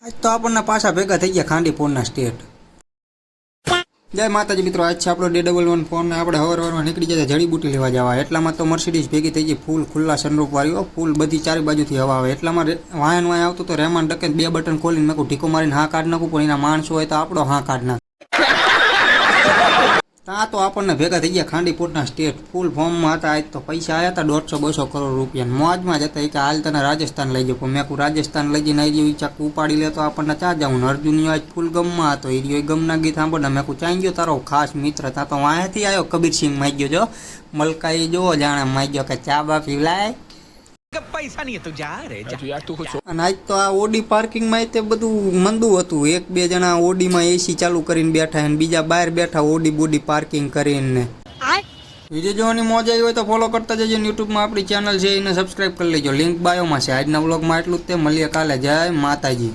આજ તો આપણને પાછા ભેગા થઈ ગયા ખાંડીપુરના સ્ટેટ। જય માતાજી મિત્રો, આજ છે આપણો D11 ફોન। આપણે હવારમાં નીકળી જતા જડીબુટી લેવા જવા। એટલામાં તો મર્સિડીઝ ભેગી થઈ ગઈ ફૂલ ખુલ્લા સનરૂફ વાળીઓ, ફૂલ બધી ચારે બાજુથી હવા આવે। એટલામાં વાયન આવતું તો રહેમાન ડકે બે બટન ખોલીને મેં ઢીકો મારીને હા કાઢ નાખું, પણ એના માણસો હોય તો આપણો હા કાઢ નાખ। ત્યાં તો આપણને ભેગા થઈ ગયા ખાંડીપુરના સ્ટેટ, ફૂલ ફોર્મમાં હતા। આજ તો પૈસા આવ્યા હતા 150-200 કરોડ રૂપિયા મોજમાં જ હતા। કે હાલ તને રાજસ્થાન લઈ જાવ, પણ મેં કહું રાજસ્થાન લઈ જઈને આવી ચાક ઉપાડી લે તો આપણને ચા જવું। અર્જુનીઓ આજ ફૂલ ગમમાં હતો, એ ગમના ગીત સાંભળને મેં કહું ચાઈ ગયો તારો ખાસ મિત્ર। ત્યાં તો વાંયાથી આવ્યો કબીરસિંહ માઈ ગયો, જો મલકાઈ જો જાણે માઈ ગયો કે ચા બા પીવલાય, પૈસા નહીં તો જા રે જા તું કુછ। અને આજ તો આ ઓડી પાર્કિંગમાં તે બધું મંદુ હતું। એક બે જણા ઓડીમાં એસી ચાલુ કરીને બેઠા અને બીજા બહાર બેઠા ઓડી બોડી પાર્કિંગ કરીને। વિડીયો જોવાની મોજ આવી હોય તો ફોલો કરતા જજો। યુટ્યુબમાં આપણી ચેનલ છે એને સબસ્ક્રાઈબ કરી લેજો, લિંક બાયોમાં છે। આજના વ્લોગમાં એટલું જ તે, મળીએ કાલે। જય માતાજી।